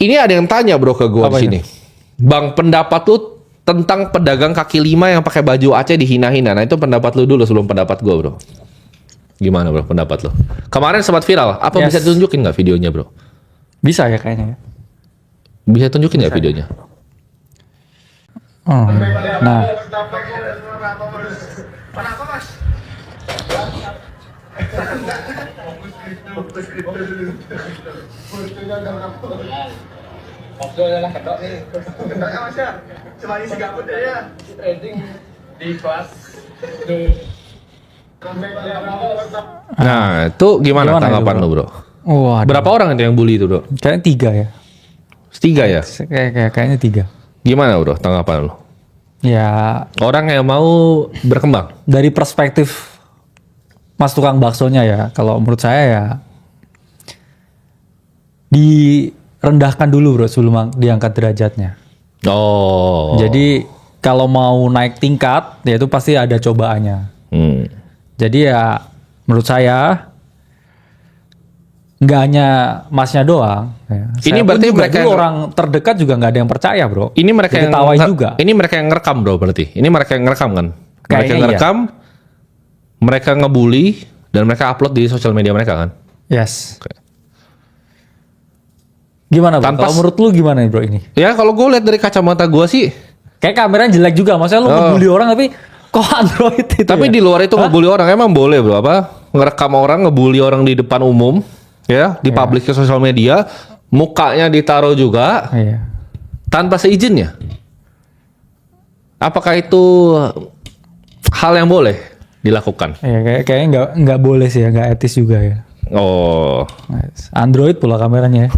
Ini ada yang tanya bro ke gua Apa di sini. Bang, pendapat lu tentang pedagang kaki lima yang pakai baju Aceh dihina-hina. Nah, itu pendapat lu dulu sebelum pendapat gua, bro. Gimana, bro, pendapat lu? Kemarin sempat viral. Apa Yes. bisa ditunjukin nggak videonya, bro? Bisa ya kayaknya. Bisa tunjukin nggak videonya? Nah, Ngobrol lah kedok nih. Kedoknya mas ya. Cuma isi gabut ya. Trading di kelas. Nah, itu gimana tanggapan itu, lu, bro? waduh. Berapa orang itu yang bully itu, bro? Kayaknya 3 ya. 3 ya? Kayaknya 3. Gimana, bro, tanggapan lu? Ya, Orang yang mau berkembang. dari perspektif Mas tukang baksonya ya, kalau menurut saya ya direndahkan dulu bro sebelum diangkat derajatnya. Oh. Jadi kalau mau naik tingkat, ya itu pasti ada cobaannya. Jadi ya menurut saya nggak hanya masnya doang. Ya. Ini Saya berarti pun juga mereka dulu yang- orang terdekat juga nggak ada yang percaya bro. Ini mereka yang Diketawain juga. Ini mereka yang ngerekam, bro, berarti. Ini mereka yang ngerekam kan? Mereka Kayaknya yang iya. ngerekam, mereka ngebully dan mereka upload di sosial media mereka kan? Yes. Gimana bro? Tanpa- Kalau menurut lu gimana nih bro ini? Ya kalau gue lihat dari kacamata gue sih, Kayak kameranya jelek juga. Maksudnya lu ngebully orang tapi kok Android itu tapi ya? di luar itu ngebully orang emang boleh, bro, apa? Ngerekam orang, ngebully orang di depan umum, ya, di publik ke sosial media, mukanya ditaruh juga Iya. tanpa seizinnya. Apakah itu hal yang boleh dilakukan? Iya, kayaknya nggak boleh sih ya, nggak etis juga ya. Oh, Android pula kameranya ya.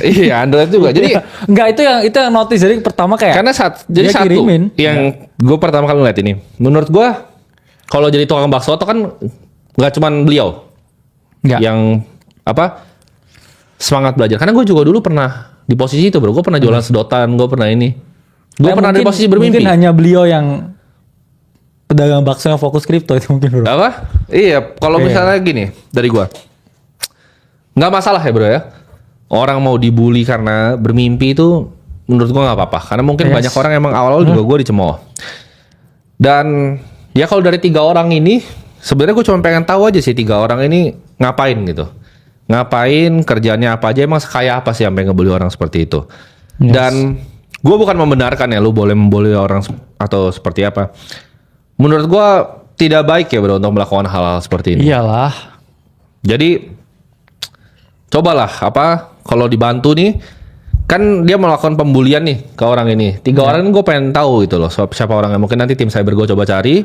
iya, Android juga. Jadi Nggak, itu yang notice jadi pertama kayak karena jadi dia satu kirimin. yang gue pertama kali ngeliat ini, menurut gue kalau jadi tukang bakso itu kan nggak cuman beliau Nggak. yang apa semangat belajar. Karena gue juga dulu pernah di posisi itu, bro. Gue pernah jualan sedotan, gue pernah ini, gue Ya, pernah di mungkin- posisi bermimpi. Mungkin hanya beliau yang pedagang bakso yang fokus kripto itu mungkin bro. Apa? Iya, kalau Iya. misalnya gini dari gue, nggak masalah ya, bro ya. Orang mau dibully karena bermimpi itu menurut gue nggak apa-apa. Karena mungkin Yes. banyak orang emang awal-awal juga gue dicemooh. Dan ya kalau dari 3 orang ini, sebenarnya gue cuma pengen tahu aja sih 3 orang ini ngapain gitu. Ngapain, kerjanya apa aja, emang sekaya apa sih sampai ngebully orang seperti itu. Yes. Dan gue bukan membenarkan ya lu boleh membully orang atau seperti apa. Menurut gue tidak baik ya, bro, untuk melakukan hal-hal seperti ini. Iyalah. Jadi cobalah apa kalau dibantu nih, kan dia melakukan pembulian nih ke orang ini. 3 orang ini gue pengen tahu gitu loh siapa orangnya. Mungkin nanti tim cyber gue coba cari.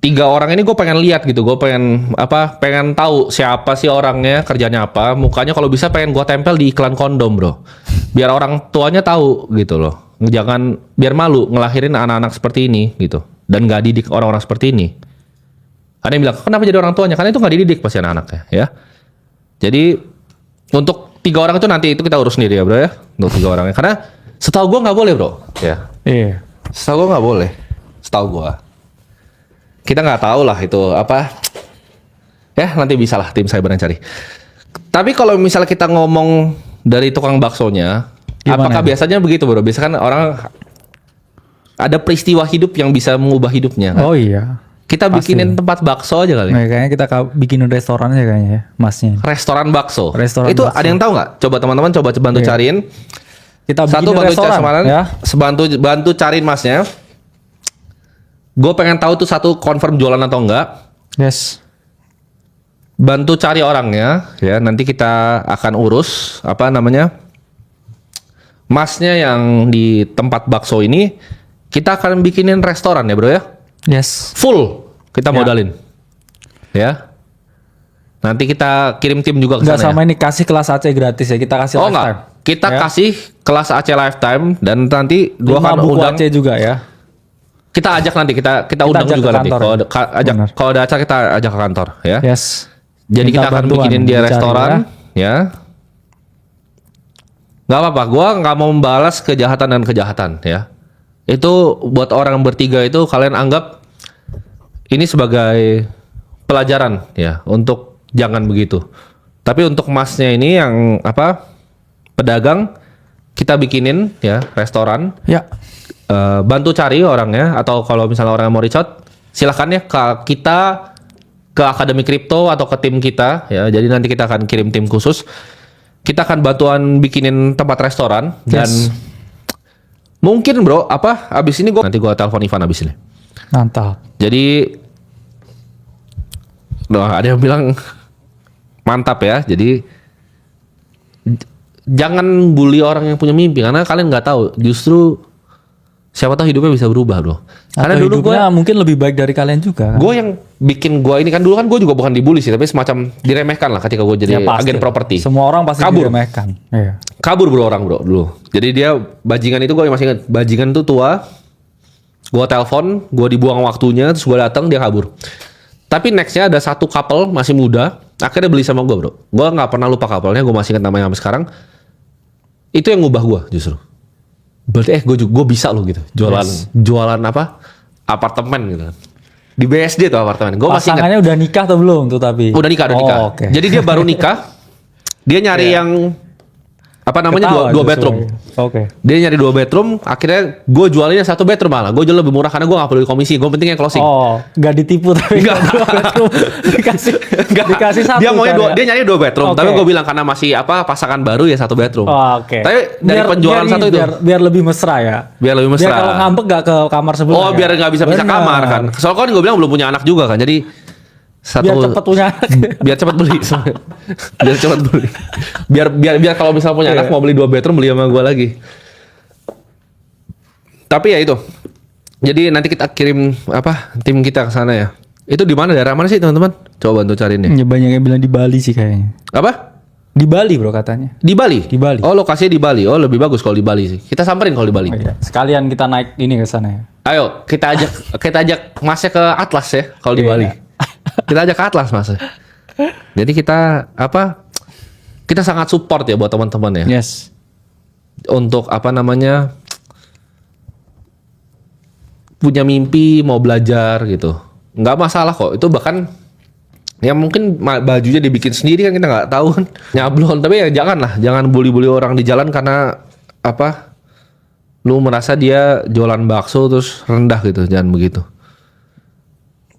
3 orang ini gue pengen lihat gitu. Gue pengen pengen tahu siapa sih orangnya, kerjanya apa, mukanya kalau bisa pengen gue tempel di iklan kondom, bro. Biar orang tuanya tahu gitu loh. Jangan biar malu ngelahirin anak-anak seperti ini gitu. Dan gak didik orang-orang seperti ini. Ada yang bilang, kenapa jadi orang tuanya? Karena itu gak dididik pasti anak-anaknya ya. Jadi untuk 3 orang itu nanti itu kita urus sendiri ya, bro ya. Untuk 3 orangnya. Karena setahu gue nggak boleh, bro. Ya. Iya. Setahu gue nggak boleh. Setahu gue. Kita nggak tahu lah itu apa. Ya nanti bisa lah tim cyber yang cari. Tapi kalau misalnya kita ngomong dari tukang baksonya, Gimana apakah itu? biasanya begitu, bro? Biasanya kan orang ada peristiwa hidup yang bisa mengubah hidupnya. Kan? Oh iya. Kita pasti bikinin tempat bakso aja kali. Nah, kayaknya kita bikinin restoran aja kayaknya ya, masnya. Restoran bakso. Restoran itu bakso. ada yang tahu nggak? Coba teman-teman coba bantu Iya. cariin. Kita Satu bikinin bantu restoran cari ya. bantu cariin masnya. Gue pengen tahu tuh satu confirm jualan atau enggak. Yes. Bantu cari orangnya ya. Nanti kita akan urus apa namanya masnya yang di tempat bakso ini. Kita akan bikinin restoran ya, bro ya. Yes. Full kita Ya. modalin. Ya. Nanti kita kirim tim juga ke Enggak sana. sama ini kasih kelas AC gratis ya. Kita kasih Oh lifetime. enggak. Kita Ya. kasih kelas AC lifetime dan nanti gua 5 akan buku undang. AC juga ya. Kita ajak nanti kita undang ajak juga ke nanti. kantor Kalau ya. Benar. kalau ada acara kita ajak ke kantor ya. Yes. Jadi Minta kita akan bantuan, bikinin dia dicari restoran ya. Gak apa-apa, gua nggak mau membalas kejahatan dan kejahatan ya. Itu buat orang bertiga itu kalian anggap ini sebagai pelajaran ya untuk jangan begitu. Tapi untuk masnya ini yang apa pedagang kita bikinin ya restoran. Ya. Bantu cari orangnya, atau kalau misalnya orang yang mau reach out, silahkan ya ke kita, ke Akademi Kripto atau ke tim kita ya. Jadi nanti kita akan kirim tim khusus. Kita akan bantuan bikinin tempat restoran dan mungkin bro abis ini nanti gue telepon Ivan abis ini. Mantap. Jadi ada yang bilang mantap ya. Jadi jangan bully orang yang punya mimpi, karena kalian nggak tahu justru siapa tahu hidupnya bisa berubah bro. Karena Atau dulu gue hidupnya mungkin lebih baik dari kalian juga. gue yang bikin gue ini kan dulu kan gue juga bukan dibully sih, tapi semacam diremehkan lah ketika gue jadi pasti agen lah. properti. Semua orang pasti Kabur. diremehkan. Iya. Kabur bro orang bro dulu. Jadi dia bajingan itu, gue masih ingat, bajingan itu tua. Gue telepon, gue dibuang waktunya, terus gue datang dia kabur. Tapi nextnya ada satu couple masih muda, akhirnya beli sama gue bro. Gue nggak pernah lupa couple-nya, gue masih ingat namanya sampai sekarang. Itu yang ngubah gue justru. Berarti gue bisa loh gitu jualan apa apartemen gitu kan. Di BSD tuh apartemen. Gue masih ingat. Pasangannya udah nikah atau belum tuh tapi? Udah nikah. Oke. Jadi dia baru nikah. Dia nyari yang apa namanya Ketawa dua justru. bedroom. Oke. Dia nyari 2 bedroom. Akhirnya gue jualinnya 1 bedroom malah. Gue jual lebih murah karena gue gak peduli komisi. Gue penting yang closing. Oh, nggak ditipu tapi Nggak. dikasih satu. Dia maunya kan ya? dia nyari 2 bedroom. Oke. Tapi gue bilang karena masih pasangan baru ya 1 bedroom. Oh, oke. Tapi dari penjualan satu itu biar lebih mesra ya. biar lebih mesra. Biar kalau ngambek gak ke kamar sebelah. Oh, biar nggak bisa pisah Benar. kamar kan. Soalnya kan gue bilang belum punya anak juga kan. Jadi Biar cepet punya anak. biar cepat beli sebenarnya. Biar cepat beli. Biar kalau misalnya punya anak mau beli 2 bedroom, beli sama gue lagi. Tapi ya itu. Jadi nanti kita kirim tim kita ke sana ya. Itu di mana, daerah mana sih teman-teman? Coba bantu cariin ya. Ya banyak yang bilang di Bali sih kayaknya. Apa? Di Bali bro katanya. Di Bali. Di Bali. Oh, lokasinya di Bali. Oh, lebih bagus kalau di Bali sih. Kita samperin kalau di Bali. Oh, iya. Sekalian kita naik ini ke sana ya. Ayo, kita ajak Masnya ke Atlas ya kalau di Iya. Bali. Kita ajak ke Atlas Mas. Jadi kita kita sangat support ya buat teman-teman ya. Yes. Untuk punya mimpi, mau belajar gitu. Nggak masalah kok. Itu bahkan ya mungkin bajunya dibikin sendiri kan, kita nggak tahu kan. Nyablon, tapi ya jangan bully-bully orang di jalan karena lu merasa dia jualan bakso terus rendah gitu. Jangan begitu.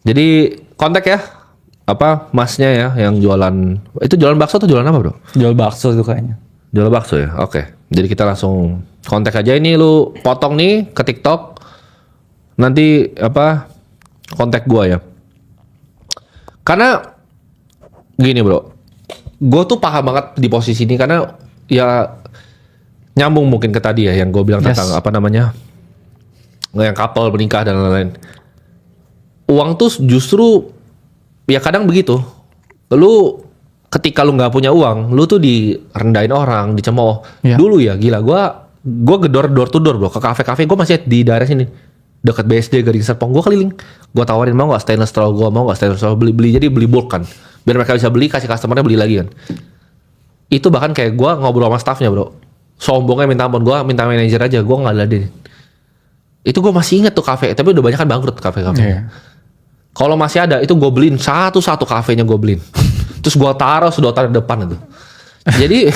Jadi kontak ya masnya ya yang jualan itu, jualan bakso atau jualan apa bro? Jual bakso tuh kayaknya. Jual bakso ya, oke. Jadi kita langsung kontak aja, ini lu potong nih ke TikTok, nanti kontak gua ya. Karena gini bro, gue tuh paham banget di posisi ini karena ya nyambung mungkin ke tadi ya yang gue bilang tentang yang couple menikah dan lain-lain. Uang tuh justru ya kadang begitu. Lu ketika lu nggak punya uang, lu tuh direndahin orang, dicemooh. Iya. Dulu ya gila, gue gedor door to door bro ke kafe-kafe. Gue masih di daerah sini dekat BSD Gading Serpong. Gue keliling, gue tawarin mau nggak stainless straw, beli. Jadi beli bulk kan, biar mereka bisa beli, kasih customernya beli lagi kan. Itu bahkan kayak gue ngobrol sama staffnya bro, sombongnya minta ampun, gue minta manajer aja, gue nggak ladenin. Itu gue masih inget tuh kafe, tapi udah banyak kan bangkrut kafe-kafe. Iya. Kalau masih ada itu gue beliin satu-satu kafenya, gue beliin. Terus gue taruh sedotan di depan itu. Jadi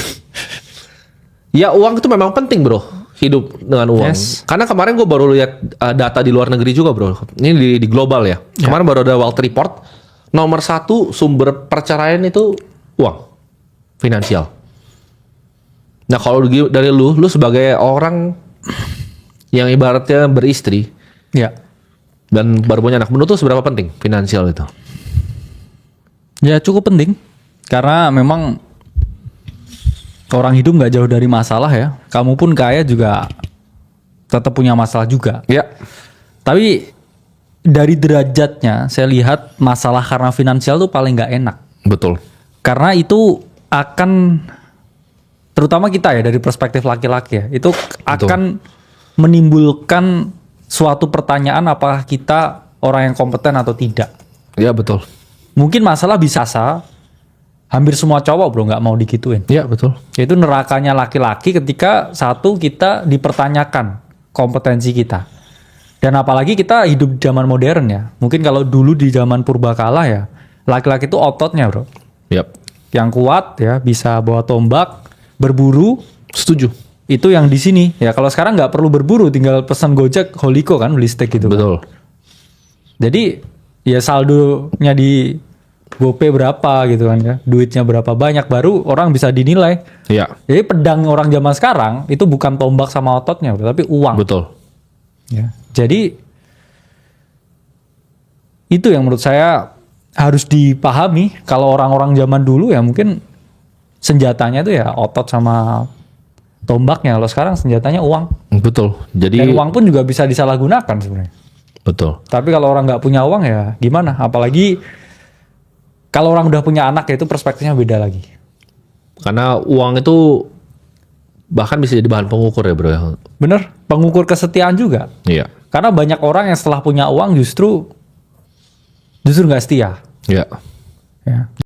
ya uang itu memang penting bro, hidup dengan uang. Yes. Karena kemarin gue baru lihat data di luar negeri juga bro. Ini di global ya. Kemarin baru ada Wealth Report. Nomor 1 sumber perceraian itu uang, finansial. Nah kalau dari lu sebagai orang yang ibaratnya beristri, Ya. dan baru punya anak, menurut tuh seberapa penting finansial itu? Ya cukup penting. Karena memang orang hidup nggak jauh dari masalah ya. Kamu pun kaya juga tetap punya masalah juga. Ya. Tapi dari derajatnya saya lihat masalah karena finansial tuh paling nggak enak. Betul. Karena itu akan, terutama kita ya dari perspektif laki-laki ya, itu akan menimbulkan suatu pertanyaan apakah kita orang yang kompeten atau tidak. Ya betul. Mungkin masalah bisa hampir semua cowok bro nggak mau digituin. Ya betul. Yaitu nerakanya laki-laki ketika kita dipertanyakan kompetensi kita. Dan apalagi kita hidup di zaman modern ya. Mungkin kalau dulu di zaman purbakala ya, laki-laki itu ototnya bro. Yap. Yang kuat ya, bisa bawa tombak, berburu, Setuju. Itu yang di sini ya. Kalau sekarang nggak perlu berburu, tinggal pesan Gojek, Holiko kan beli steak gitu. Betul. Jadi ya saldonya di GoPay berapa gitu kan ya, duitnya berapa banyak, baru orang bisa dinilai. Iya. Jadi pedang orang zaman sekarang itu bukan tombak sama ototnya, tapi uang. Betul. Ya. Jadi itu yang menurut saya harus dipahami. Kalau orang-orang zaman dulu ya mungkin senjatanya itu ya otot sama tombaknya. Kalau sekarang senjatanya uang. Betul. Jadi Dan uang pun juga bisa disalahgunakan sebenarnya. betul. Tapi kalau orang nggak punya uang ya gimana? Apalagi kalau orang udah punya anak ya itu perspektifnya beda lagi. Karena uang itu bahkan bisa jadi bahan pengukur ya, Bro. Bener? Pengukur kesetiaan juga. Iya. Karena banyak orang yang setelah punya uang justru nggak setia. Iya. Ya.